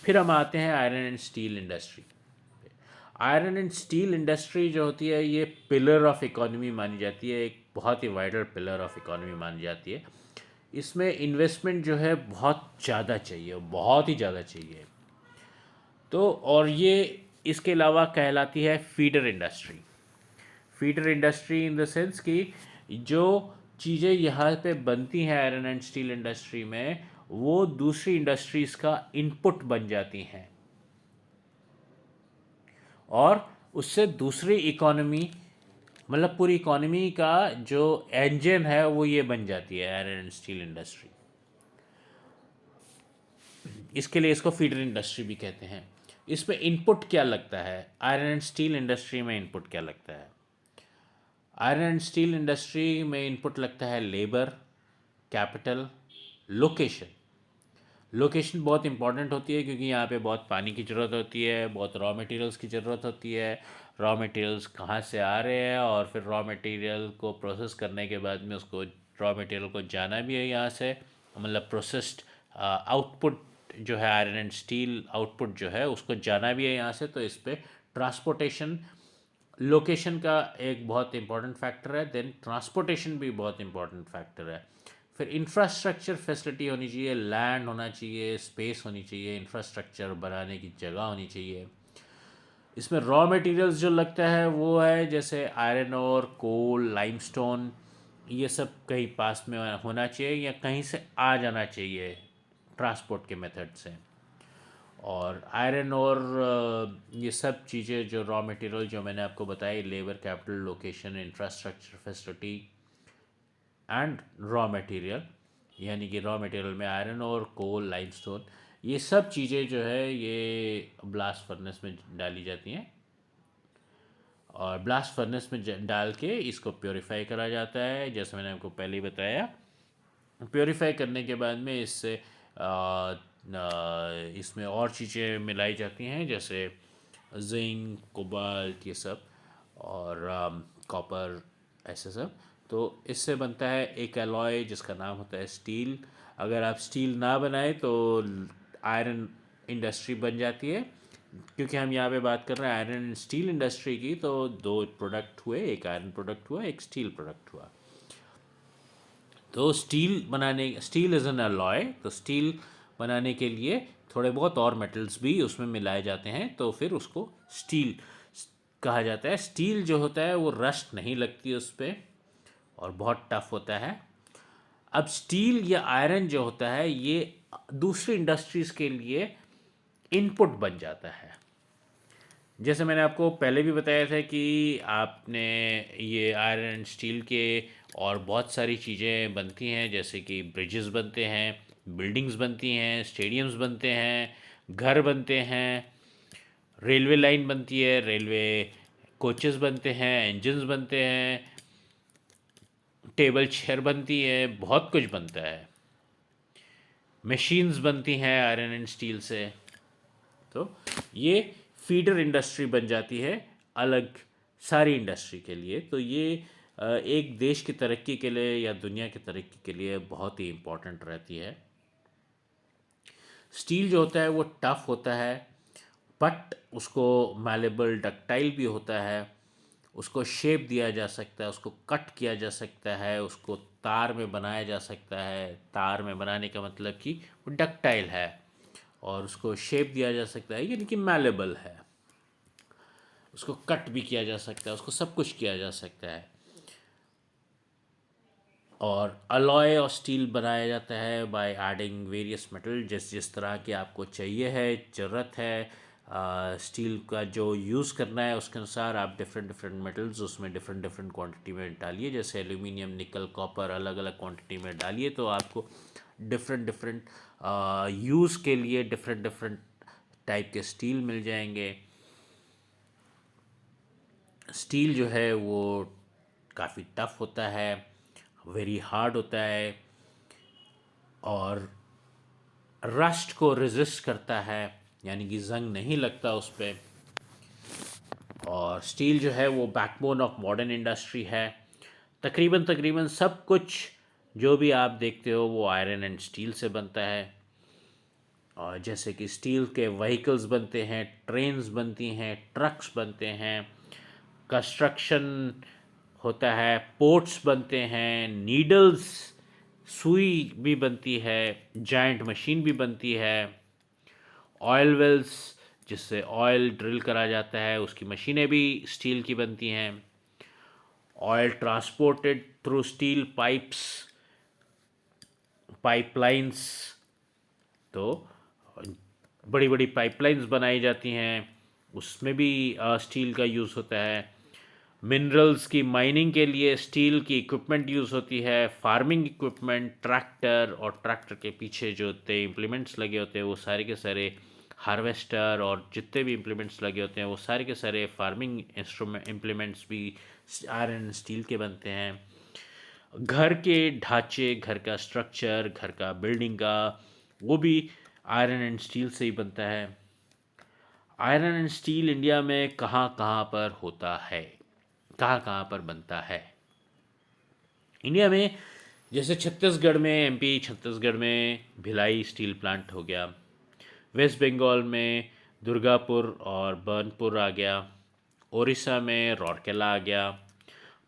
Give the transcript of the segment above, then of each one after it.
फिर हम आते हैं iron and steel industry. Iron and steel industry जो होती है ये पिलर ऑफ इकोनॉमी मानी जाती है, एक बहुत ही वाइटल पिलर ऑफ इकोनॉमी मानी जाती है। इसमें इन्वेस्टमेंट जो है बहुत ज़्यादा चाहिए, बहुत ही ज़्यादा चाहिए। तो और ये इसके अलावा कहलाती है feeder industry. Feeder industry in the sense कि जो चीज़ें यहाँ पे बनती हैं आयरन एंड स्टील इंडस्ट्री में, वो दूसरी इंडस्ट्रीज़ का इनपुट बन जाती हैं और उससे दूसरी इकोनॉमी, मतलब पूरी इकोनॉमी का जो इंजन है वो ये बन जाती है आयरन एंड स्टील इंडस्ट्री। इसके लिए इसको फीडर इंडस्ट्री भी कहते हैं। इसमें इनपुट क्या लगता है, आयरन एंड स्टील इंडस्ट्री में इनपुट क्या लगता है? आयरन एंड स्टील इंडस्ट्री में इनपुट लगता है लेबर, कैपिटल, लोकेशन। लोकेशन बहुत इंपॉर्टेंट होती है क्योंकि यहाँ पे बहुत पानी की ज़रूरत होती है, बहुत रॉ मटेरियल्स की ज़रूरत होती है। रॉ मटेरियल्स कहाँ से आ रहे हैं और फिर रॉ मटेरियल को प्रोसेस करने के बाद में उसको रॉ मटेरियल को जाना भी है यहाँ से, मतलब प्रोसेस्ड आउटपुट जो है आयरन एंड स्टील आउटपुट जो है उसको जाना भी है यहाँ से। तो इस पर ट्रांसपोर्टेशन, लोकेशन का एक बहुत इंपॉर्टेंट फैक्टर है, देन ट्रांसपोर्टेशन भी बहुत इंपॉर्टेंट फैक्टर है। फिर इंफ्रास्ट्रक्चर फैसिलिटी होनी चाहिए, लैंड होना चाहिए, स्पेस होनी चाहिए, इंफ्रास्ट्रक्चर बनाने की जगह होनी चाहिए। इसमें रॉ मटेरियल्स जो लगता है वो है जैसे आयरन और कोल, लाइमस्टोन, ये सब कहीं पास में होना चाहिए या कहीं से आ जाना चाहिए ट्रांसपोर्ट के मेथड से। और आयरन और ये सब चीज़ें जो रॉ मटेरियल जो मैंने आपको बताई, labour, capital, location, infrastructure facility and raw material, यानी कि रॉ मटेरियल में आयरन और कोल, लाइमस्टोन, ये सब चीज़ें जो है ये ब्लास्ट फर्नेस में डाली जाती हैं और ब्लास्ट फर्नेस में डाल के इसको प्योरीफाई करा जाता है, जैसे मैंने आपको पहले ही बताया। प्योरीफाई करने के बाद में इससे इसमें और चीज़ें मिलाई जाती हैं जैसे जिंक, कोबाल्ट, ये सब, और कॉपर, ऐसे सब। तो इससे बनता है एक एलॉय जिसका नाम होता है स्टील। अगर आप स्टील ना बनाए तो आयरन इंडस्ट्री बन जाती है। क्योंकि हम यहाँ पे बात कर रहे हैं आयरन एंड स्टील इंडस्ट्री की, तो दो प्रोडक्ट हुए, एक आयरन प्रोडक्ट हुआ, एक स्टील प्रोडक्ट हुआ। तो स्टील इज़ एन अलॉय, तो स्टील बनाने के लिए थोड़े बहुत और मेटल्स भी उसमें मिलाए जाते हैं, तो फिर उसको स्टील कहा जाता है। स्टील जो होता है वो रस्ट नहीं लगती उस पर और बहुत टफ होता है। अब स्टील या आयरन जो होता है ये दूसरी इंडस्ट्रीज़ के लिए इनपुट बन जाता है। जैसे मैंने आपको पहले भी बताया था कि आपने ये आयरन एंड स्टील के और बहुत सारी चीज़ें बनती हैं, जैसे कि ब्रिजेस बनते हैं, बिल्डिंग्स बनती हैं, स्टेडियम्स बनते हैं, घर बनते हैं, रेलवे लाइन बनती है, रेलवे कोचेस बनते हैं, इंजन्स बनते हैं, टेबल चेयर बनती है, बहुत कुछ बनता है, मशीन्स बनती हैं आयरन एंड स्टील से। तो ये फीडर इंडस्ट्री बन जाती है अलग सारी इंडस्ट्री के लिए। तो ये एक देश की तरक्की के लिए या दुनिया की तरक्की के लिए बहुत ही इम्पोर्टेंट रहती है। स्टील जो होता है वो टफ होता है, बट उसको मैलेबल, डक्टाइल भी होता है, उसको शेप दिया जा सकता है, उसको कट किया जा सकता है, उसको तार में बनाया जा सकता है। तार में बनाने का मतलब कि वो डक्टाइल है और उसको शेप दिया जा सकता है, यानी कि मैलेबल है। उसको कट भी किया जा सकता है, उसको सब कुछ किया जा सकता है। और अलॉय और स्टील बनाया जाता है बाय एडिंग वेरियस मेटल, जिस जिस तरह की आपको चाहिए है, ज़रूरत है स्टील का जो यूज़ करना है, उसके अनुसार आप डिफरेंट डिफरेंट मेटल्स उसमें डिफरेंट डिफरेंट क्वांटिटी में डालिए। जैसे एल्यूमिनियम, निकल, कॉपर अलग अलग क्वांटिटी में डालिए तो आपको डिफरेंट डिफरेंट यूज़ के लिए डिफरेंट डिफरेंट टाइप के स्टील मिल जाएंगे। स्टील जो है वो काफ़ी टफ होता है, वेरी हार्ड होता है और रस्ट को रेजिस्ट करता है, यानी कि जंग नहीं लगता उस पर। और स्टील जो है वो बैकबोन ऑफ मॉडर्न इंडस्ट्री है। तकरीबन तकरीबन सब कुछ जो भी आप देखते हो वो आयरन एंड स्टील से बनता है। और जैसे कि स्टील के व्हीकल्स बनते हैं, ट्रेन्स बनती हैं, ट्रक्स बनते हैं, कंस्ट्रक्शन होता है, पोर्ट्स बनते हैं, नीडल्स, सुई भी बनती है, जायंट मशीन भी बनती है, ऑयल वेल्स जिससे ऑयल ड्रिल करा जाता है उसकी मशीनें भी स्टील की बनती हैं, oil transported through steel pipes, pipelines, तो बड़ी बड़ी पाइपलाइंस बनाई जाती हैं, उसमें भी स्टील का यूज़ होता है। मिनरल्स की माइनिंग के लिए स्टील की इक्विपमेंट यूज़ होती है, फार्मिंग इक्विपमेंट, ट्रैक्टर, और ट्रैक्टर के पीछे जो होते इम्प्लीमेंट्स लगे होते हैं वो सारे के सारे हार्वेस्टर, और जितने भी इम्प्लीमेंट्स लगे होते हैं वो सारे के सारे फार्मिंग इंस्ट्रूमेंट इम्प्लीमेंट्स भी आयरन स्टील के बनते हैं। घर के ढांचे, घर का स्ट्रक्चर, घर का बिल्डिंग का, वो भी आयरन एंड स्टील से ही बनता है। आयरन एंड स्टील इंडिया में कहाँ कहाँ पर होता है, कहाँ कहाँ पर बनता है इंडिया में? जैसे छत्तीसगढ़ में, एमपी छत्तीसगढ़ में भिलाई स्टील प्लांट हो गया, वेस्ट बंगाल में दुर्गापुर और बर्नपुर आ गया, उड़ीसा में राउरकेला आ गया,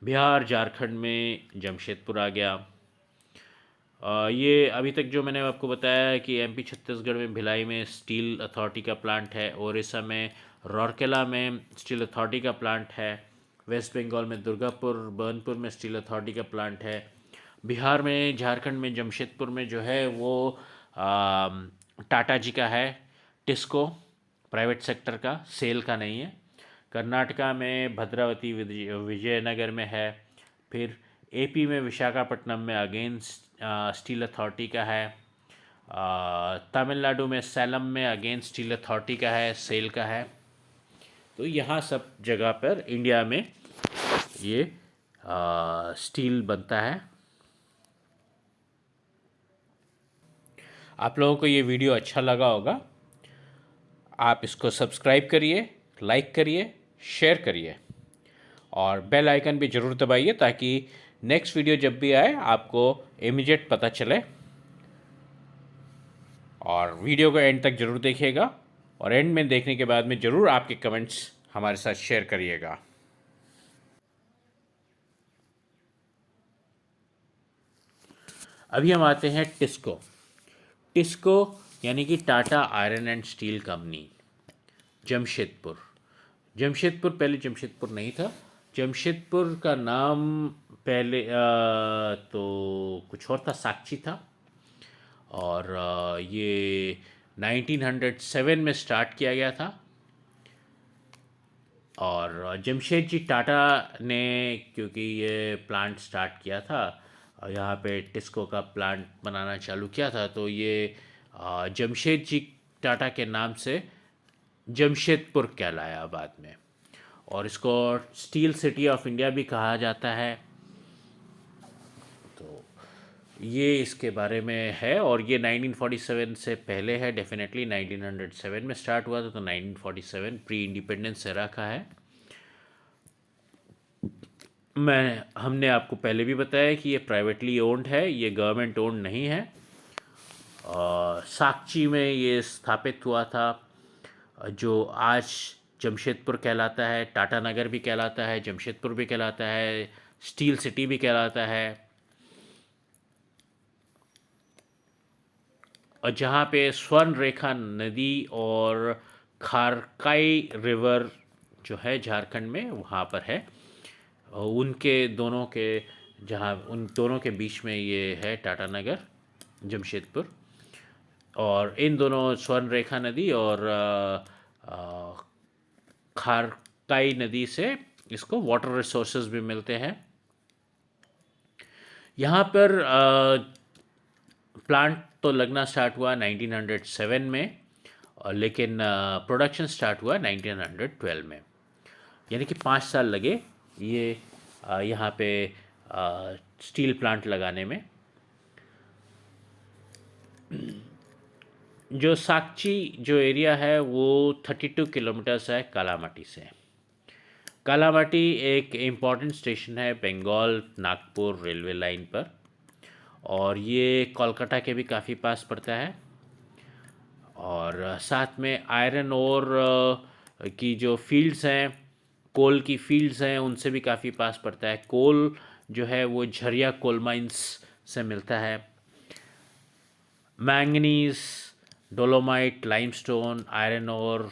बिहार झारखंड में जमशेदपुर आ गया। ये अभी तक जो मैंने आपको बताया है कि एमपी छत्तीसगढ़ में भिलाई में स्टील अथॉरिटी का प्लांट है, उड़ीसा में राउरकेला में स्टील अथॉरिटी का प्लांट है, वेस्ट बंगाल में दुर्गापुर बर्नपुर में स्टील अथॉरिटी का प्लांट है, बिहार में झारखंड में जमशेदपुर में जो है वो टाटा जी का है, टिस्को, प्राइवेट सेक्टर का, सेल का नहीं है। कर्नाटका में भद्रावती विजयनगर में है। फिर एपी में विशाखापट्टनम में अगेन स्टील अथॉरिटी का है। तमिलनाडु में सैलम में अगेन स्टील अथॉरिटी का है, सेल का है। तो यहाँ सब जगह पर इंडिया में ये स्टील बनता है। आप लोगों को ये वीडियो अच्छा लगा होगा, आप इसको सब्सक्राइब करिए, लाइक करिए, शेयर करिए और बेल आइकन भी ज़रूर दबाइए ताकि नेक्स्ट वीडियो जब भी आए आपको इमीडिएट पता चले। और वीडियो को एंड तक ज़रूर देखिएगा और एंड में देखने के बाद में ज़रूर आपके कमेंट्स हमारे साथ शेयर करिएगा। अभी हम आते हैं टिस्को। टिस्को यानी कि Tata iron and steel company, Jamshedpur. Jamshedpur पहले जमशेदपुर नहीं था, जमशेदपुर का नाम पहले तो कुछ और था, साक्षी था। और ये 1907 में स्टार्ट किया गया था। और जमशेद जी टाटा ने क्योंकि ये प्लांट स्टार्ट किया था, यहाँ पे टिस्को का प्लांट बनाना चालू किया था, तो ये जमशेद जी टाटा के नाम से जमशेदपुर कहलाया बाद में। और इसको स्टील सिटी ऑफ इंडिया भी कहा जाता है। तो ये इसके बारे में है। और ये 1947 से पहले है, डेफिनेटली 1907 में स्टार्ट हुआ था, तो 1947 प्री इंडिपेंडेंस एरा का है। हमने आपको पहले भी बताया कि ये प्राइवेटली ओन्ड है, ये गवर्नमेंट ओन्ड नहीं है। साक्षी में ये स्थापित हुआ था, जो आज जमशेदपुर कहलाता है, टाटा नगर भी कहलाता है, जमशेदपुर भी कहलाता है, स्टील सिटी भी कहलाता है। और जहाँ पे स्वर्ण रेखा नदी और खारकाई रिवर जो है झारखंड में, वहाँ पर है। उनके दोनों के, जहाँ उन दोनों के बीच में ये है टाटा नगर, जमशेदपुर। और इन दोनों स्वर्ण रेखा नदी और खारकाई नदी से इसको वाटर रिसोर्सेज भी मिलते हैं। यहाँ पर प्लांट तो लगना स्टार्ट हुआ 1907 में, और लेकिन प्रोडक्शन स्टार्ट हुआ 1912 में, यानी कि 5 साल लगे ये यहाँ पे स्टील प्लांट लगाने में। जो साक्षी जो एरिया है वो 32 किलोमीटर्स है कालामाटी से। कालामाटी एक इम्पॉर्टेंट स्टेशन है बंगाल नागपुर रेलवे लाइन पर, और ये कोलकाता के भी काफ़ी पास पड़ता है। और साथ में आयरन और की जो फील्ड्स हैं, कोल की फील्ड्स हैं, उनसे भी काफ़ी पास पड़ता है। कोल जो है वो झरिया कोल माइंस से मिलता है। मैंगनीज, डोलोमाइट, लाइमस्टोन, आयरन और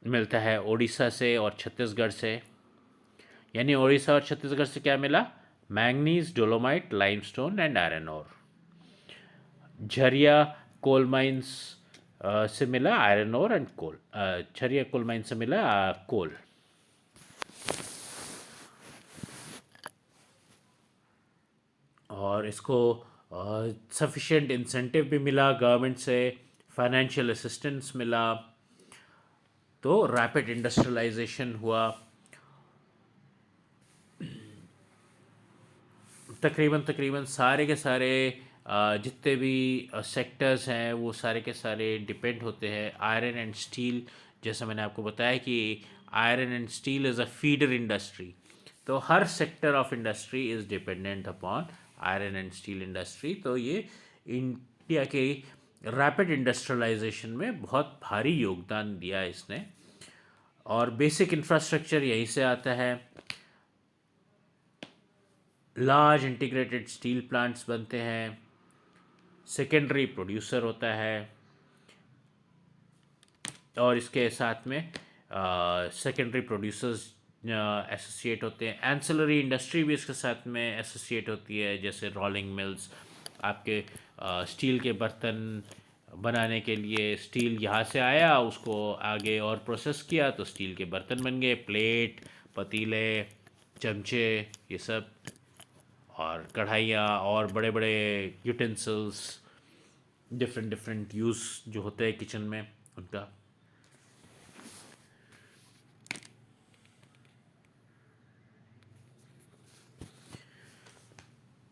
मिलता है उड़ीसा से और छत्तीसगढ़ से। यानी उड़ीसा और छत्तीसगढ़ से क्या मिला? Manganese, dolomite, limestone and iron और। झरिया कोल माइंस से मिला आयरन और and coal. Jharia coal mines से मिला कोल। और इसको सफिशिएंट इंसेंटिव भी मिला गवर्नमेंट से, फाइनेंशियल असिस्टेंस मिला, तो रैपिड इंडस्ट्रियलाइजेशन हुआ। तकरीबन तकरीबन सारे के सारे जितने भी सेक्टर्स हैं वो सारे के सारे डिपेंड होते हैं आयरन एंड स्टील। जैसा मैंने आपको बताया कि iron and steel is a feeder industry, तो हर sector of industry is dependent upon iron and steel industry. तो ये इंडिया के रैपिड इंडस्ट्रियलाइजेशन में बहुत भारी योगदान दिया इसने। और बेसिक इंफ्रास्ट्रक्चर यहीं से आता है। लार्ज इंटीग्रेटेड स्टील प्लांट्स बनते हैं, सेकेंडरी प्रोड्यूसर होता है, और इसके साथ में सेकेंडरी प्रोड्यूसर्स एसोसिएट होते हैं। एंसिलरी इंडस्ट्री भी इसके साथ में एसोसिएट होती है, जैसे रोलिंग मिल्स। आपके स्टील के बर्तन बनाने के लिए स्टील यहाँ से आया, उसको आगे और प्रोसेस किया तो स्टील के बर्तन बन गए, प्लेट, पतीले, चमचे, ये सब, और कढ़ाइयाँ और बड़े बड़े यूटेंसिल्स, डिफरेंट डिफरेंट यूज़ जो होते हैं किचन में उनका।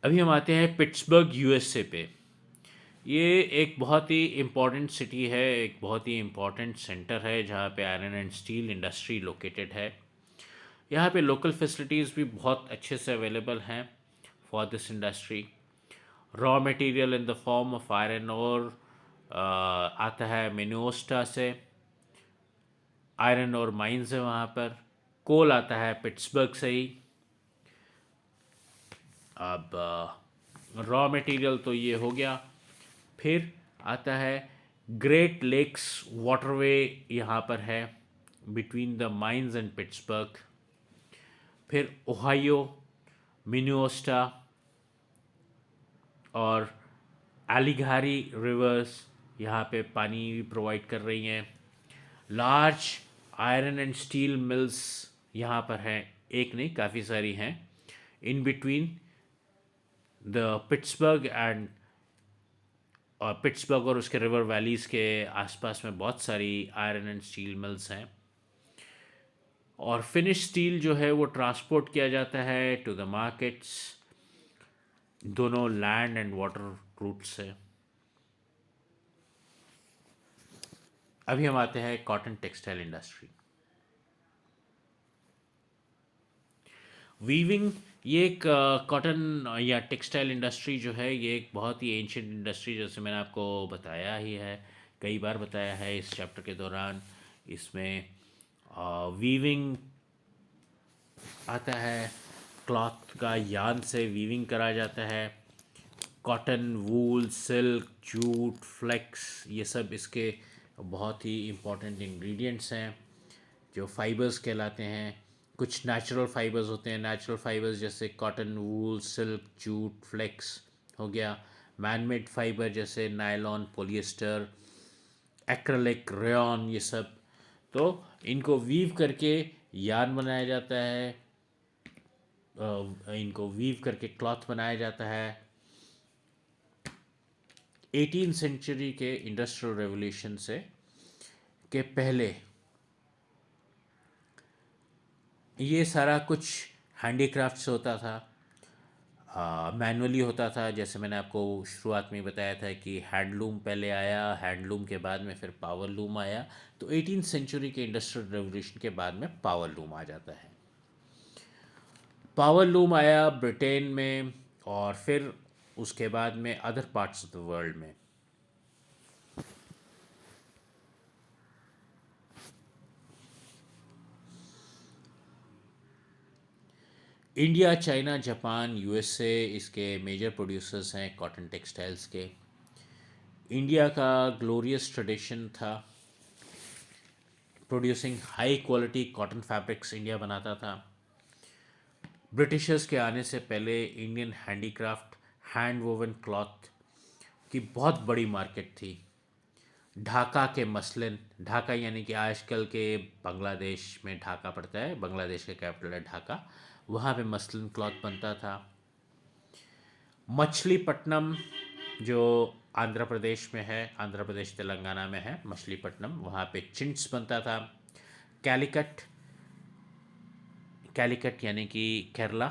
अभी हम आते हैं पिट्सबर्ग यूएसए पे। ये एक बहुत ही इम्पॉर्टेंट सिटी है, एक बहुत ही इम्पॉर्टेंट सेंटर है जहाँ पे iron and steel industry located है। यहाँ पे लोकल फैसिलिटीज़ भी बहुत अच्छे से अवेलेबल हैं for this industry. Raw material in the form of iron और आता है मिनेसोटा से, आयरन और माइंस है वहाँ पर। कोल आता है पिट्सबर्ग से ही। अब रॉ मटेरियल तो ये हो गया। फिर आता है ग्रेट लेक्स वाटरवे, यहाँ पर है between the mines and Pittsburgh. फिर ओहायो, मिनेसोटा और एलिगारी रिवर्स यहाँ पे पानी भी प्रोवाइड कर रही हैं। Large iron and steel mills यहाँ पर हैं, एक नहीं काफ़ी सारी हैं। In between the Pittsburgh and, और पिट्सबर्ग और उसके रिवर वैलीज़ के आसपास में बहुत सारी आयरन एंड स्टील मिल्स हैं। और फिनिश स्टील जो है वो ट्रांसपोर्ट किया जाता है टू द मार्केट्स, दोनों लैंड एंड वाटर रूट से। अभी हम आते हैं कॉटन टेक्सटाइल इंडस्ट्री। वीविंग, ये एक कॉटन या टेक्सटाइल इंडस्ट्री जो है ये एक बहुत ही एंशियंट इंडस्ट्री, जैसे मैंने आपको बताया ही है, कई बार बताया है इस चैप्टर के दौरान। इसमें वीविंग आता है, क्लॉथ का यार्न से वीविंग करा जाता है। कॉटन, वूल, सिल्क, जूट, फ्लेक्स, ये सब इसके बहुत ही इम्पोर्टेंट इंग्रेडिएंट्स हैं जो फाइबर्स कहलाते हैं। कुछ नेचुरल फाइबर्स होते हैं, नेचुरल फाइबर्स जैसे कॉटन, वूल, सिल्क, जूट, फ्लेक्स हो गया। मैनमेड फाइबर जैसे नायलॉन, पॉलिएस्टर, एक्रेलिक, रेयॉन, ये सब। तो इनको वीव करके यार्न बनाया जाता है, इनको वीव करके क्लॉथ बनाया जाता है। 18 सेंचुरी के इंडस्ट्रियल रेवोल्यूशन से के पहले ये सारा कुछ हैंडीक्राफ्ट से होता था, मैनुअली होता था। जैसे मैंने आपको शुरुआत में बताया था कि हैंडलूम पहले आया, हैंडलूम के बाद में फिर पावर लूम आया। तो 18 सेंचुरी के इंडस्ट्रियल रेवोल्यूशन के बाद में पावर लूम आ जाता है। पावर लूम आया ब्रिटेन में, और फिर उसके बाद में other parts of the world में। इंडिया, चाइना, जापान, यूएसए इसके मेजर प्रोड्यूसर्स हैं कॉटन टेक्सटाइल्स के। इंडिया का ग्लोरियस ट्रेडिशन था producing high quality cotton fabrics. India बनाता था। ब्रिटिशर्स के आने से पहले Indian handicraft, hand woven cloth की बहुत बड़ी मार्केट थी। ढाका के मसलिन, ढाका यानी कि आजकल के बांग्लादेश में ढाका पड़ता है, बांग्लादेश का कैपिटल है ढाका, वहाँ पे मसलिन क्लॉथ बनता था। मछलीपट्टनम जो आंध्र प्रदेश में है, आंध्र प्रदेश तेलंगाना में है मछलीपट्टनम, वहाँ पे चिंट्स बनता था। कैलिकट, कैलिकट यानी कि केरला,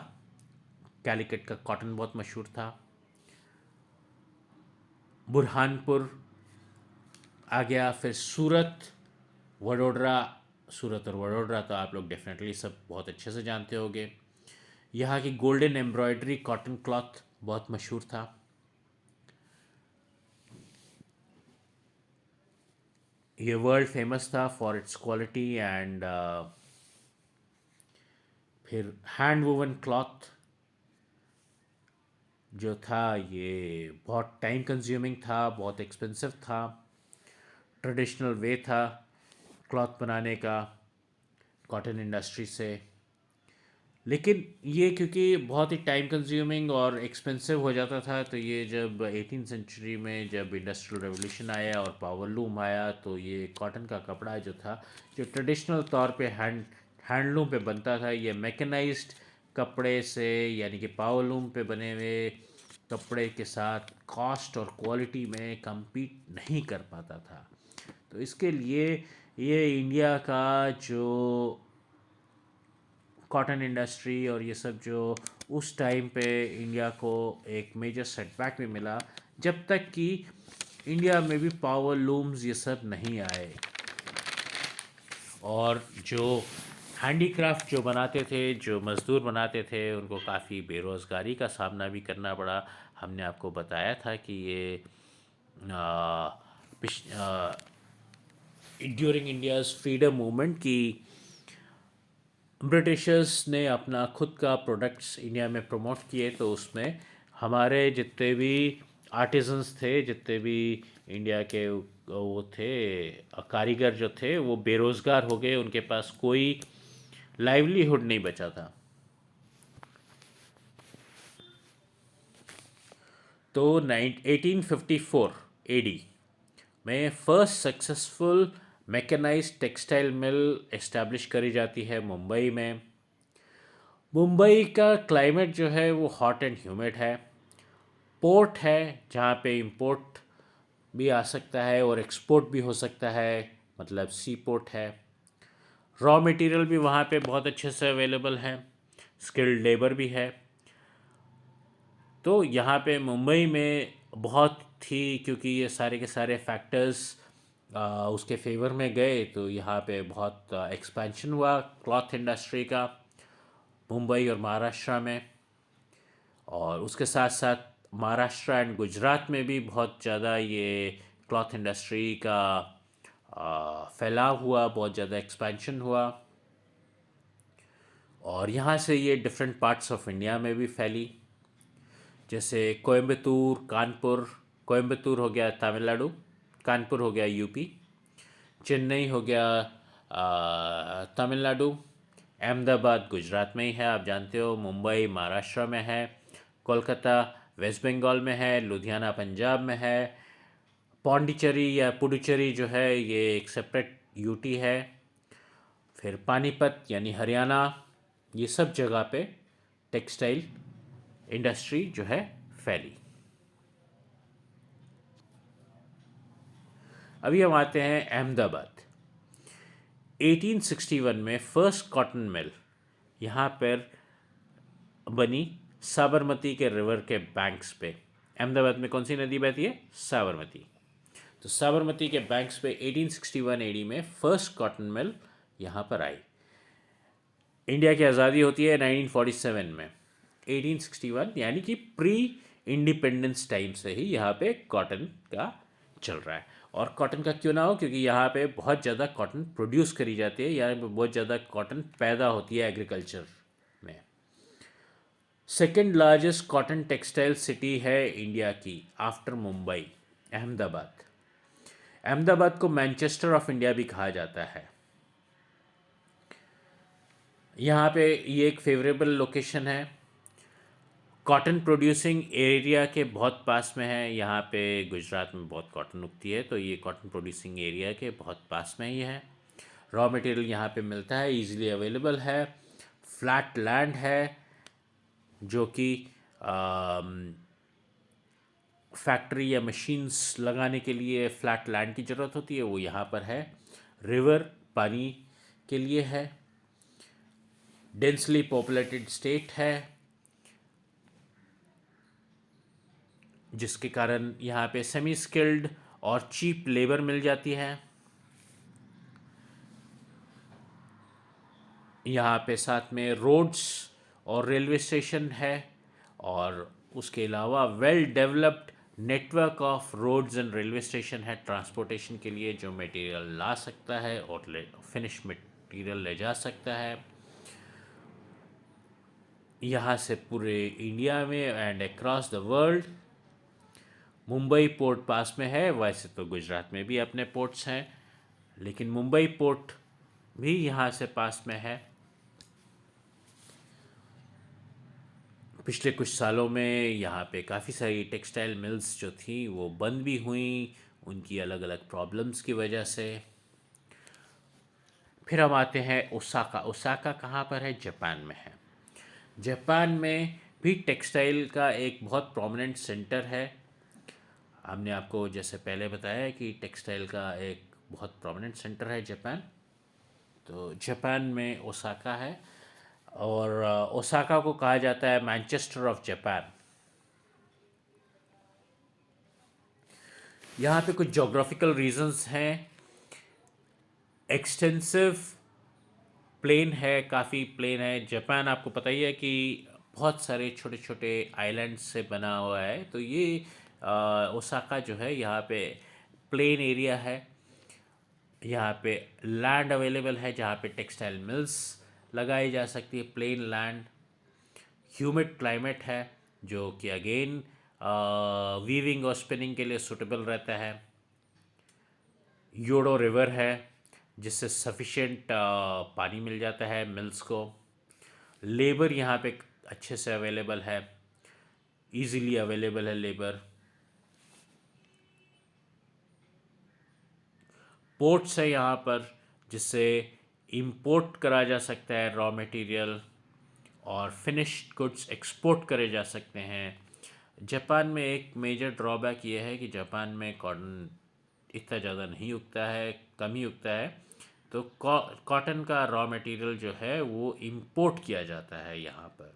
कैलिकट का कॉटन बहुत मशहूर था। बुरहानपुर आ गया, फिर सूरत, वडोदरा। सूरत और वडोदरा तो आप लोग डेफिनेटली सब बहुत अच्छे से जानते होंगे। यहाँ की गोल्डन एम्ब्रॉयडरी कॉटन क्लॉथ बहुत मशहूर था। ये वर्ल्ड फेमस था फॉर इट्स क्वालिटी एंड फिर हैंड वोवन क्लॉथ जो था ये बहुत टाइम कंज्यूमिंग था, बहुत एक्सपेंसिव था। ट्रेडिशनल वे था क्लॉथ बनाने का कॉटन इंडस्ट्री से। लेकिन ये क्योंकि बहुत ही टाइम कंज्यूमिंग और एक्सपेंसिव हो जाता था, तो ये जब 18 सेंचुरी में जब इंडस्ट्रियल रेवोल्यूशन आया और पावर लूम आया, तो ये कॉटन का कपड़ा जो था, जो ट्रेडिशनल तौर पे हैंडलूम पे बनता था, ये मैकेनाइज्ड कपड़े से यानी कि पावर लूम पे बने हुए कपड़े के साथ कॉस्ट और क्वालिटी में compete नहीं कर पाता था। तो इसके लिए ये इंडिया का जो कॉटन इंडस्ट्री और ये सब जो उस टाइम पे इंडिया को एक मेजर सेटबैक भी मिला, जब तक कि इंडिया में भी पावर लूम्स ये सब नहीं आए। और जो हैंडीक्राफ्ट जो बनाते थे, जो मज़दूर बनाते थे, उनको काफ़ी बेरोज़गारी का सामना भी करना पड़ा। हमने आपको बताया था कि ये ड्यूरिंग इंडियाज़ फ्रीडम मूवमेंट की ब्रिटिशर्स ने अपना खुद का प्रोडक्ट्स इंडिया में प्रमोट किए, तो उसमें हमारे जितने भी आर्टिजन्स थे, जितने भी इंडिया के वो थे कारीगर जो थे, वो बेरोज़गार हो गए, उनके पास कोई लाइवलीहुड नहीं बचा था। तो 1854 एडी में first successful mechanised textile mill establish करी जाती है मुंबई में। मुंबई का क्लाइमेट जो है वो हॉट एंड ह्यूमिड है। पोर्ट है जहाँ पे इंपोर्ट भी आ सकता है और एक्सपोर्ट भी हो सकता है, मतलब सी पोर्ट है। रॉ मटेरियल भी वहाँ पे बहुत अच्छे से अवेलेबल है, स्किल्ड लेबर भी है। तो यहाँ पे मुंबई में बहुत थी, क्योंकि ये सारे के सारे फैक्टर्स उसके फेवर में गए, तो यहाँ पे बहुत एक्सपेंशन हुआ क्लॉथ इंडस्ट्री का मुंबई और महाराष्ट्र में। और उसके साथ साथ महाराष्ट्र एंड गुजरात में भी बहुत ज़्यादा ये क्लॉथ इंडस्ट्री का फैलाव हुआ, बहुत ज़्यादा एक्सपेंशन हुआ। और यहाँ से ये डिफरेंट पार्ट्स ऑफ इंडिया में भी फैली, जैसे कोयम्बतूर, कानपुर। कोयम्बतूर हो गया तमिलनाडु, कानपुर हो गया यूपी, चेन्नई हो गया तमिलनाडु, अहमदाबाद गुजरात में ही है, आप जानते हो। मुंबई महाराष्ट्र में है, कोलकाता वेस्ट बंगाल में है, लुधियाना पंजाब में है, पौंडीचेरी या पुडुचेरी जो है ये एक सेपरेट यूटी है, फिर पानीपत यानी हरियाणा। ये सब जगह पे टेक्सटाइल इंडस्ट्री जो है फैली। अभी हम आते हैं अहमदाबाद। 1861 में फर्स्ट कॉटन मिल यहाँ पर बनी, साबरमती के रिवर के बैंक्स पे। अहमदाबाद में कौन सी नदी बहती है? साबरमती। तो साबरमती के बैंक्स पे 1861 एडी में फर्स्ट कॉटन मिल यहाँ पर आई। इंडिया की आज़ादी होती है 1947 में। 1861 यानी कि प्री इंडिपेंडेंस टाइम से ही यहाँ पे कॉटन का चल रहा है। और कॉटन का क्यों ना हो, क्योंकि यहाँ पे बहुत ज़्यादा कॉटन प्रोड्यूस करी जाती है, यहाँ पे बहुत ज़्यादा कॉटन पैदा होती है एग्रीकल्चर में। Second largest cotton textile city है इंडिया की आफ्टर मुंबई, अहमदाबाद। अहमदाबाद को मैनचेस्टर ऑफ इंडिया भी कहा जाता है। यहाँ पे ये एक फेवरेबल लोकेशन है, कॉटन प्रोड्यूसिंग एरिया के बहुत पास में है। यहाँ पे गुजरात में बहुत कॉटन उगती है, तो ये कॉटन प्रोड्यूसिंग एरिया के बहुत पास में ही है। रॉ मटेरियल यहाँ पे मिलता है, इजीली अवेलेबल है। फ्लैट लैंड है, जो कि फैक्ट्री या मशीन्स लगाने के लिए फ्लैट लैंड की ज़रूरत होती है, वो यहाँ पर है। रिवर पानी के लिए है। डेंसली पॉपुलेटेड स्टेट है, जिसके कारण यहाँ पे सेमी स्किल्ड और चीप लेबर मिल जाती है। यहाँ पे साथ में रोड्स और रेलवे स्टेशन है, और उसके अलावा well developed network of roads and railway station है ट्रांसपोर्टेशन के लिए, जो मटेरियल ला सकता है और फिनिश मटेरियल ले जा सकता है यहाँ से पूरे इंडिया में and across the world. Mumbai port पास में है। वैसे तो गुजरात में भी अपने पोर्ट्स हैं, लेकिन मुंबई पोर्ट भी यहाँ से पास में है। पिछले कुछ सालों में यहाँ पे काफ़ी सारी टेक्सटाइल मिल्स जो थी वो बंद भी हुई, उनकी अलग अलग प्रॉब्लम्स की वजह से। फिर हम आते हैं ओसाका। ओसाका कहाँ पर है? जापान में है। जापान में भी टेक्सटाइल का एक बहुत प्रोमिनेंट सेंटर है। हमने आपको जैसे पहले बताया कि टेक्सटाइल का एक बहुत प्रोमिनेंट सेंटर है जापान, तो जापान में ओसाका है, और ओसाका को कहा जाता है मैनचेस्टर ऑफ जापान। यहाँ पे कुछ जोग्राफिकल रीजंस हैं। एक्सटेंसिव प्लेन है, काफ़ी प्लेन है। जापान आपको पता ही है कि बहुत सारे छोटे छोटे आइलैंड्स से बना हुआ है, तो ये ओसाका जो है यहाँ पे प्लेन एरिया है। यहाँ पे लैंड अवेलेबल है जहाँ पे टेक्सटाइल मिल्स लगाई जा सकती है, प्लेन लैंड। ह्यूमिड क्लाइमेट है, जो कि अगेन वीविंग और स्पिनिंग के लिए सूटेबल रहता है। योडो रिवर है, जिससे सफिशेंट पानी मिल जाता है मिल्स को। लेबर यहाँ पे अच्छे से अवेलेबल है, इजीली अवेलेबल है लेबर। पोर्ट्स है यहाँ पर, जिससे इंपोर्ट करा जा सकता है रॉ मटेरियल, और फिनिश्ड गुड्स एक्सपोर्ट करे जा सकते हैं। जापान में एक मेजर ड्रॉबैक ये है कि जापान में कॉटन इतना ज़्यादा नहीं उगता है, कम ही उगता है, तो कॉटन का रॉ मटेरियल जो है वो इंपोर्ट किया जाता है यहाँ पर,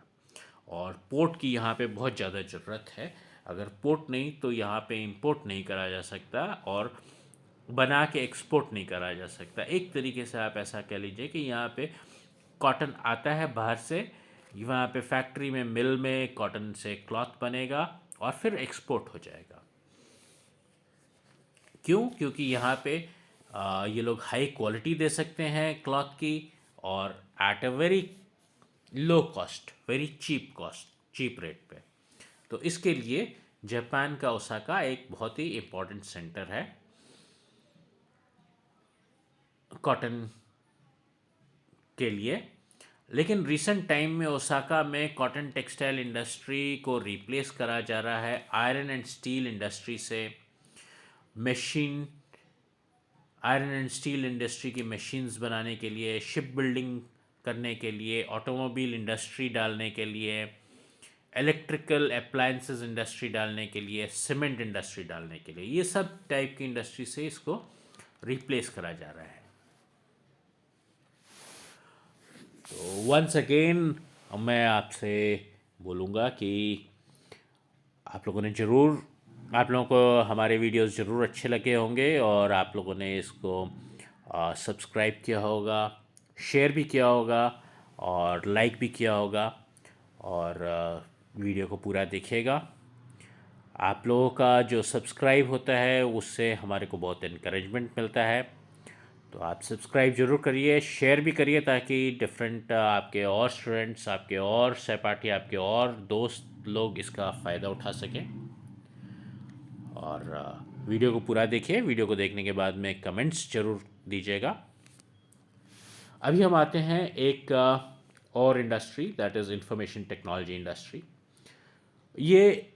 और पोर्ट की यहाँ पे बहुत ज़्यादा ज़रूरत है। अगर पोर्ट नहीं तो यहाँ पे इंपोर्ट नहीं करा जा सकता, और बना के एक्सपोर्ट नहीं करा जा सकता। एक तरीके से आप ऐसा कह लीजिए कि यहाँ पे कॉटन आता है बाहर से, वहाँ पे फैक्ट्री में, मिल में कॉटन से क्लॉथ बनेगा और फिर एक्सपोर्ट हो जाएगा। क्यों? क्योंकि यहाँ पे ये लोग हाई क्वालिटी दे सकते हैं क्लॉथ की, और at a very low cost, very cheap cost, cheap rate पे। तो इसके लिए जापान का ओसाका एक बहुत ही इम्पोर्टेंट सेंटर है कॉटन के लिए। लेकिन रिसेंट टाइम में ओसाका में कॉटन टेक्सटाइल इंडस्ट्री को रिप्लेस करा जा रहा है आयरन एंड स्टील इंडस्ट्री से। Machine, iron and steel industry की मशीन्स बनाने के लिए, शिप बिल्डिंग करने के लिए, ऑटोमोबाइल इंडस्ट्री डालने के लिए, इलेक्ट्रिकल अप्लायंसेस इंडस्ट्री डालने के लिए, सीमेंट इंडस्ट्री डालने के लिए, ये सब टाइप की इंडस्ट्री से इसको रिप्लेस करा जा रहा है। तो वंस अगेन मैं आपसे बोलूँगा कि आप लोगों को हमारे वीडियोस ज़रूर अच्छे लगे होंगे, और आप लोगों ने इसको सब्सक्राइब किया होगा, शेयर भी किया होगा, और लाइक भी किया होगा, और वीडियो को पूरा देखिएगा। आप लोगों का जो सब्सक्राइब होता है उससे हमारे को बहुत इनकरेजमेंट मिलता है। तो आप सब्सक्राइब ज़रूर करिए, शेयर भी करिए, ताकि डिफरेंट आपके और स्टूडेंट्स, आपके और सहपाठी, आपके और दोस्त लोग इसका फ़ायदा उठा सकें। और वीडियो को पूरा देखिए, वीडियो को देखने के बाद में कमेंट्स ज़रूर दीजिएगा। अभी हम आते हैं एक और industry, that is information technology industry. ये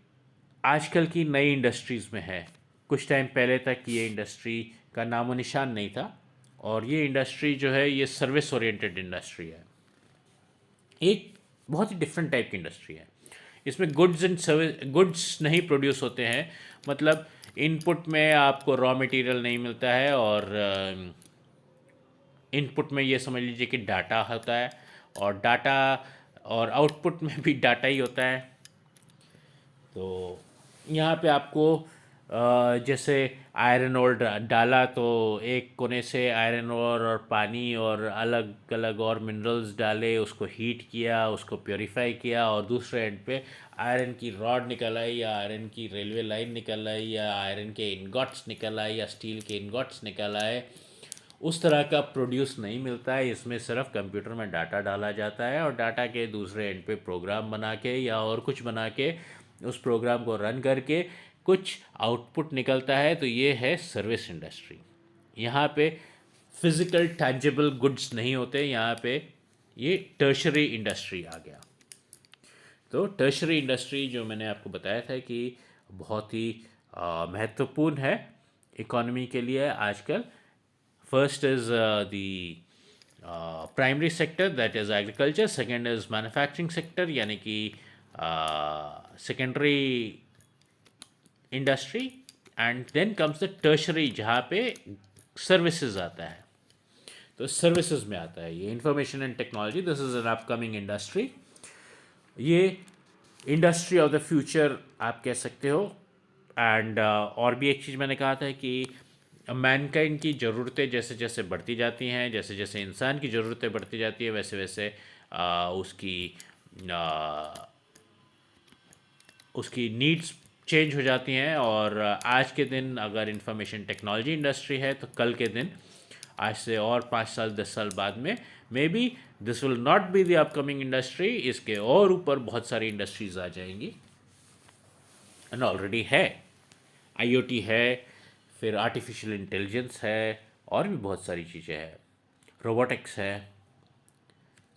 आजकल की नई इंडस्ट्रीज़ में है। कुछ टाइम पहले तक ये इंडस्ट्री का नामो निशान नहीं था, और ये इंडस्ट्री जो है ये सर्विस ओरिएंटेड इंडस्ट्री है। एक बहुत ही डिफरेंट टाइप की इंडस्ट्री है। इसमें गुड्स एंड सर्विस, गुड्स नहीं प्रोड्यूस होते हैं, मतलब इनपुट में आपको रॉ मटेरियल नहीं मिलता है, और इनपुट में ये समझ लीजिए कि डाटा होता है, और डाटा और आउटपुट में भी डाटा ही होता है। तो यहाँ पे आपको जैसे आयरन ओर डाला, तो एक कोने से आयरन ओर और पानी और अलग अलग और मिनरल्स डाले, उसको हीट किया, उसको प्योरीफाई किया, और दूसरे एंड पे आयरन की रॉड निकल आई, या आयरन की रेलवे लाइन निकल आई, या आयरन के इनगॉट्स निकल आए, या स्टील के इनगॉट्स निकल आए। उस तरह का प्रोड्यूस नहीं मिलता है। इसमें सिर्फ कंप्यूटर में डाटा डाला जाता है, और डाटा के दूसरे एंड पे प्रोग्राम बना के या और कुछ बना के उस प्रोग्राम को रन करके कुछ आउटपुट निकलता है। तो ये है सर्विस इंडस्ट्री। यहाँ पे फिज़िकल टैंजिबल गुड्स नहीं होते, यहाँ पे ये टर्शरी इंडस्ट्री आ गया। तो टर्शरी इंडस्ट्री जो मैंने आपको बताया था कि बहुत ही महत्वपूर्ण है इकोनॉमी के लिए आजकल। First is the primary sector, that is agriculture. Second is manufacturing sector, यानी कि secondary industry, and then comes the tertiary, जहाँ पे services आता है। तो सर्विसेज में आता है ये information and technology. This is an upcoming industry. ये इंडस्ट्री ऑफ द फ्यूचर आप कह सकते हो। एंड और भी एक चीज़ मैंने कहा था कि मैनकाइंड की ज़रूरतें जैसे जैसे बढ़ती जाती हैं, जैसे जैसे इंसान की ज़रूरतें बढ़ती जाती है, वैसे वैसे उसकी नीड्स चेंज हो जाती हैं। और आज के दिन अगर इंफॉर्मेशन टेक्नोलॉजी इंडस्ट्री है, तो कल के दिन, आज से और 5 साल 10 साल बाद में, may be this will not be the upcoming industry, इसके और ऊपर बहुत सारी इंडस्ट्रीज आ जाएंगी। एंड ऑलरेडी है, आईओटी है, फिर आर्टिफिशियल इंटेलिजेंस है, और भी बहुत सारी चीज़ें हैं, रोबोटिक्स है।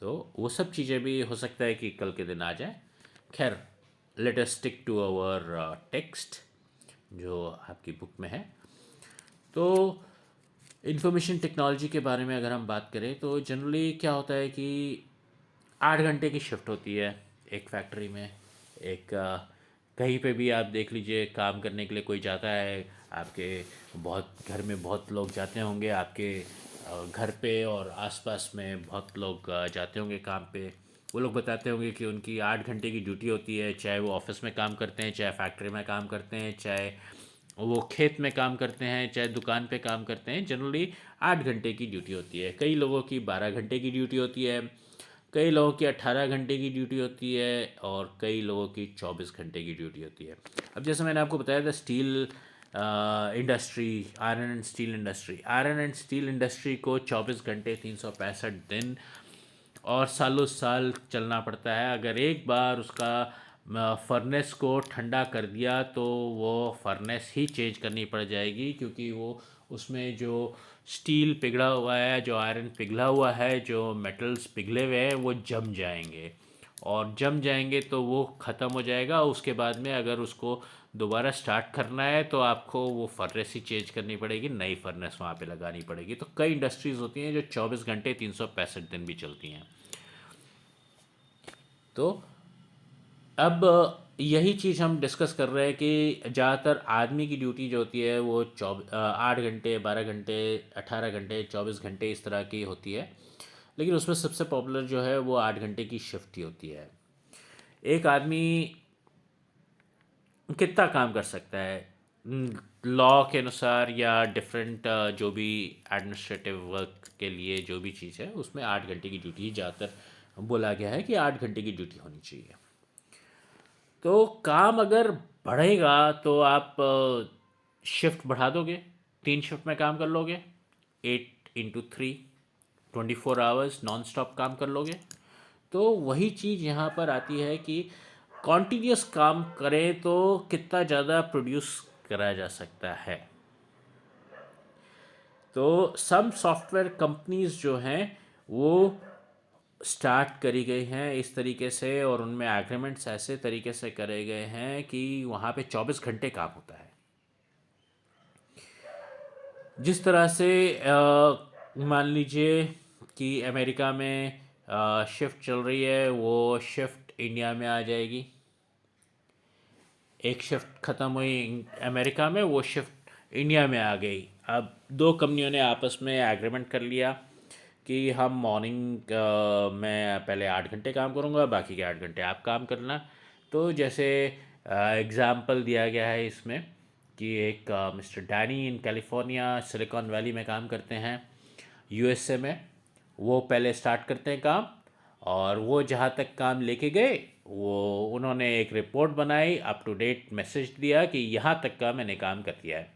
तो वो सब चीज़ें भी हो सकता है कि कल के दिन आ जाए। खैर, let us stick to our text जो आपकी बुक में है। तो इंफॉर्मेशन टेक्नोलॉजी के बारे में अगर हम बात करें, तो जनरली क्या होता है कि 8 घंटे की शिफ्ट होती है एक फैक्ट्री में। एक कहीं पे भी आप देख लीजिए, काम करने के लिए कोई जाता है, आपके बहुत घर में बहुत लोग जाते होंगे, आपके घर पे और आसपास में बहुत लोग जाते होंगे काम पे। वो लोग बताते होंगे कि उनकी 8 घंटे की ड्यूटी होती है, चाहे वो ऑफिस में काम करते हैं, चाहे फैक्ट्री में काम करते हैं, चाहे वो खेत में काम करते हैं, चाहे दुकान पे काम करते हैं। जनरली 8 घंटे की ड्यूटी होती है। कई लोगों की 12 घंटे की ड्यूटी होती है, कई लोगों की 18 घंटे की ड्यूटी होती है, और कई लोगों की 24 घंटे की ड्यूटी होती है। अब जैसे मैंने आपको बताया था, steel industry, iron and steel industry, iron and steel industry को 24 घंटे 365 दिन और सालों साल चलना पड़ता है। अगर एक बार उसका फर्नेस को ठंडा कर दिया, तो वो फर्नेस ही चेंज करनी पड़ जाएगी, क्योंकि वो उसमें जो स्टील पिघला हुआ है, जो आयरन पिघला हुआ है, जो मेटल्स पिघले हुए हैं, वो जम जाएंगे। और जम जाएंगे तो वो ख़त्म हो जाएगा। उसके बाद में अगर उसको दोबारा स्टार्ट करना है, तो आपको वो फर्नेस ही चेंज करनी पड़ेगी, नई फर्नेस वहाँ पे लगानी पड़ेगी। तो कई इंडस्ट्रीज़ होती हैं जो 24 घंटे 365 दिन भी चलती हैं। तो अब यही चीज़ हम डिस्कस कर रहे हैं कि ज़्यादातर आदमी की ड्यूटी जो होती है वो 8 घंटे, 12 घंटे, 18 घंटे, 24 घंटे इस तरह की होती है। लेकिन उसमें सबसे पॉपुलर जो है वो 8 घंटे की शिफ्ट ही होती है। एक आदमी कितना काम कर सकता है लॉ के अनुसार, या डिफरेंट जो भी एडमिनिस्ट्रेटिव वर्क के लिए जो भी चीज़ है, उसमें 8 घंटे की ड्यूटी ही ज़्यादातर बोला गया है कि 8 घंटे की ड्यूटी होनी चाहिए। तो काम अगर बढ़ेगा, तो आप शिफ्ट बढ़ा दोगे, 3 शिफ्ट में काम कर लोगे, 8 8x3, 24 आवर्स नॉन स्टॉप काम कर लोगे। तो वही चीज़ यहाँ पर आती है कि कॉन्टीन्यूस काम करें तो कितना ज़्यादा प्रोड्यूस करा जा सकता है। तो सम सॉफ्टवेयर कंपनीज जो हैं वो स्टार्ट करी गई हैं इस तरीके से, और उनमें एग्रीमेंट्स ऐसे तरीके से करे गए हैं कि वहाँ पे 24 घंटे काम होता है। जिस तरह से मान लीजिए कि अमेरिका में शिफ्ट चल रही है, वो शिफ्ट इंडिया में आ जाएगी। एक शिफ्ट ख़त्म हुई अमेरिका में, वो शिफ्ट इंडिया में आ गई। अब दो कंपनियों ने आपस में एग्रीमेंट कर लिया कि हम मॉर्निंग में पहले 8 घंटे काम करूँगा, बाकी के 8 घंटे आप काम करना। तो जैसे एग्ज़ाम्पल दिया गया है इसमें कि एक mister Danny in California silicon valley में काम करते हैं यूएसए में। वो पहले स्टार्ट करते हैं काम, और वो जहाँ तक काम लेके गए वो उन्होंने एक रिपोर्ट बनाई, अप टू डेट मैसेज दिया कि यहाँ तक का मैंने काम कर दिया है,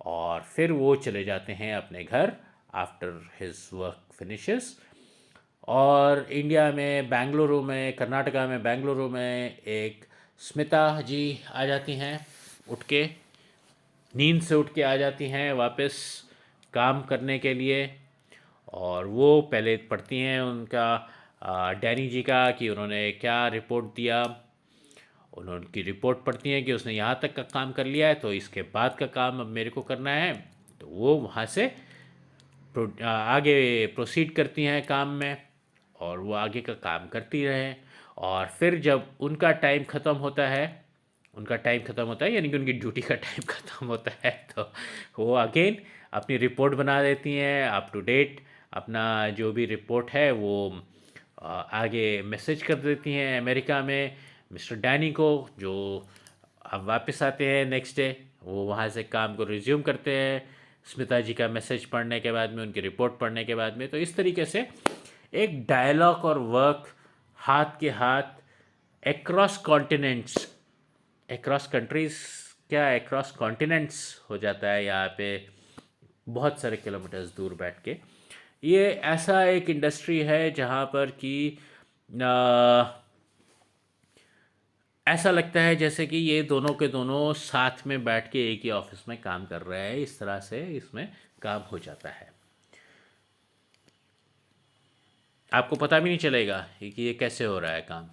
और फिर वो चले जाते हैं अपने घर आफ्टर हिज वर्क फिनिशेस। और इंडिया में बेंगलुरु में, कर्नाटका में बेंगलुरु में एक स्मिता जी आ जाती हैं, उठ के नींद से उठ के आ जाती हैं वापस काम करने के लिए। और वो पहले पढ़ती हैं उनका डैनी जी का कि उन्होंने क्या रिपोर्ट दिया। उन्होंने उनकी रिपोर्ट पढ़ती हैं कि उसने यहाँ तक का काम कर लिया है, तो इसके बाद का काम अब मेरे को करना है। तो वो वहाँ से आगे प्रोसीड करती हैं काम में, और वो आगे का काम करती रहें। और फिर जब उनका टाइम ख़त्म होता है, यानी कि उनकी ड्यूटी का टाइम ख़त्म होता है, तो वो अगेन अपनी रिपोर्ट बना देती हैं अप टू डेट। अपना जो भी रिपोर्ट है वो आगे मैसेज कर देती हैं अमेरिका में मिस्टर डैनी को, जो अब वापस आते हैं नेक्स्ट डे। वो वहाँ से काम को रिज्यूम करते हैं स्मिता जी का मैसेज पढ़ने के बाद में, उनकी रिपोर्ट पढ़ने के बाद में। तो इस तरीके से एक डायलॉग और वर्क हाथ के हाथ एक्रॉस कॉन्टिनेंट्स, एक्रॉस कंट्रीज़, क्या एक्रॉस कॉन्टिनेंट्स हो जाता है यहाँ पे, बहुत सारे किलोमीटर्स दूर बैठ के। ये ऐसा एक इंडस्ट्री है जहाँ पर कि ऐसा लगता है जैसे कि ये दोनों के दोनों साथ में बैठ के एक ही ऑफिस में काम कर रहे हैं। इस तरह से इसमें काम हो जाता है, आपको पता भी नहीं चलेगा कि ये कैसे हो रहा है काम।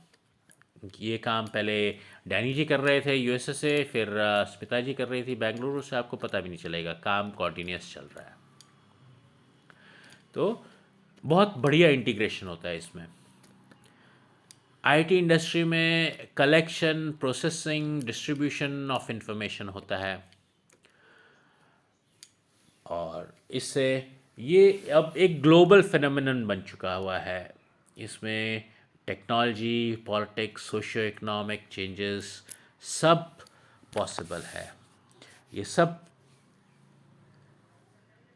ये काम पहले डैनी जी कर रहे थे यूएसए से, फिर स्मिता जी कर रही थी बेंगलुरु से, आपको पता भी नहीं चलेगा, काम कॉन्टीन्यूस चल रहा है। तो बहुत बढ़िया इंटीग्रेशन होता है इसमें। आईटी इंडस्ट्री में collection, processing, distribution of information होता है, और इससे ये अब एक ग्लोबल फिनोमिनन बन चुका हुआ है। इसमें technology, politics, socio economic changes सब पॉसिबल है। ये सब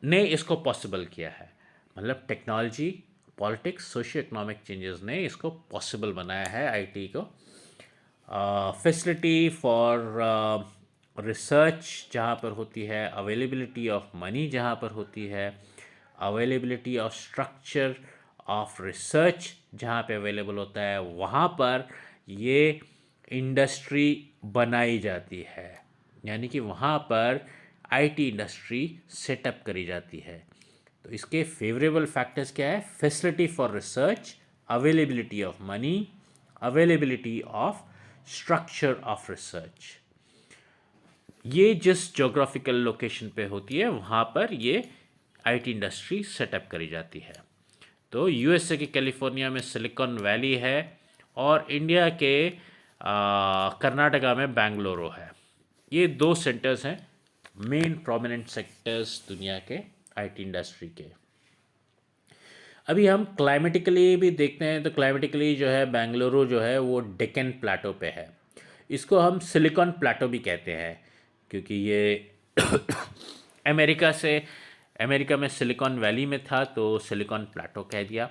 ने इसको पॉसिबल किया है, मतलब technology, politics, socio economic changes ने इसको पॉसिबल बनाया है आईटी को। फैसिलिटी फॉर रिसर्च जहाँ पर होती है, अवेलेबिलिटी ऑफ मनी जहाँ पर होती है, availability of structure of research जहाँ पे अवेलेबल होता है, वहाँ पर ये इंडस्ट्री बनाई जाती है। यानी कि वहाँ पर आईटी इंडस्ट्री सेटअप करी जाती है। तो इसके फेवरेबल फैक्टर्स क्या है? Facility for research, availability of money, availability of structure of research. ये जिस जोग्राफिकल लोकेशन पे होती है वहाँ पर ये आईटी इंडस्ट्री सेटअप करी जाती है। तो यूएसए के कैलिफोर्निया में सिलिकॉन वैली है, और इंडिया के कर्नाटका में बेंगलुरु है। ये दो सेंटर्स हैं, मेन प्रोमिनेंट सेक्टर्स दुनिया के आईटी इंडस्ट्री के। अभी हम क्लाइमेटिकली भी देखते हैं, तो क्लाइमेटिकली जो है बेंगलुरु जो है वो डेक्कन प्लाटो पे है। इसको हम सिलिकॉन प्लाटो भी कहते हैं, क्योंकि ये अमेरिका में सिलिकॉन वैली में था तो सिलिकॉन प्लाटो कह दिया।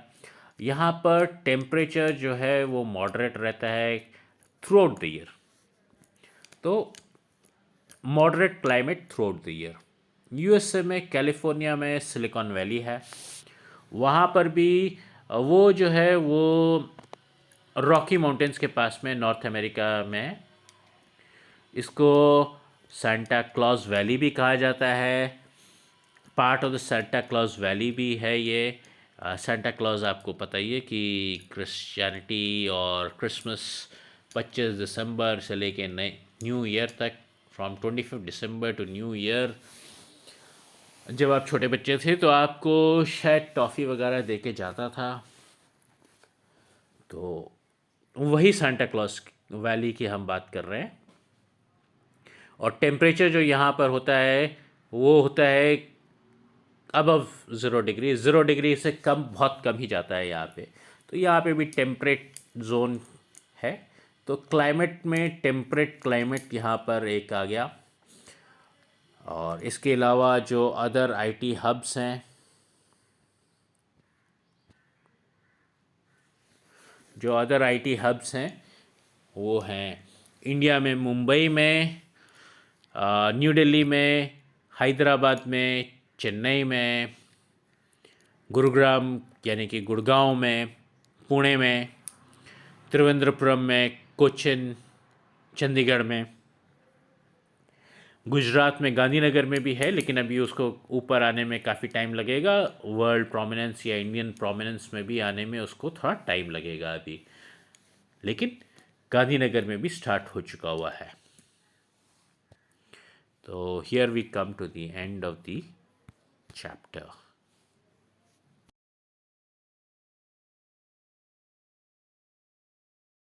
यहाँ पर टेम्परेचर जो है वो मॉडरेट रहता है थ्रू आउट द ईयर, तो moderate climate through out the year. USA में कैलिफोर्निया में सिलिकॉन वैली है। वहाँ पर भी वो जो है वो रॉकी माउंटेन्स के पास में नॉर्थ अमेरिका में है। इसको सांता क्लॉज वैली भी कहा जाता है। Part of the Santa Claus valley भी है ये। सांता क्लॉज आपको पता ही है कि क्रिश्चियनिटी और क्रिसमस 25 दिसंबर से लेके नए न्यू ईयर तक, फ्रॉम 25 दिसंबर टू न्यू ईयर, जब आप छोटे बच्चे थे तो आपको शायद टॉफ़ी वगैरह दे के जाता था। तो वही सांता क्लॉज वैली की हम बात कर रहे हैं। और टेम्परेचर जो यहाँ पर होता है वो होता है अबव 0 डिग्री, 0 डिग्री से कम, बहुत कम ही जाता है यहाँ पे। तो यहाँ पे भी टेम्परेट जोन है। तो क्लाइमेट में टेम्परेट क्लाइमेट यहाँ पर एक आ गया। और इसके अलावा जो अदर आईटी हब्स हैं, वो हैं इंडिया में मुंबई में, न्यू दिल्ली में, हैदराबाद में, चेन्नई में, गुरुग्राम यानी कि गुड़गांव में, पुणे में, त्रिवेंद्रपुरम में, कोचिन, चंडीगढ़ में, गुजरात में गांधीनगर में भी है, लेकिन अभी उसको ऊपर आने में काफ़ी टाइम लगेगा। वर्ल्ड प्रोमिनेंस या इंडियन प्रोमिनेंस में भी आने में उसको थोड़ा टाइम लगेगा अभी, लेकिन गांधीनगर में भी स्टार्ट हो चुका हुआ है। तो here we come to the end of the chapter.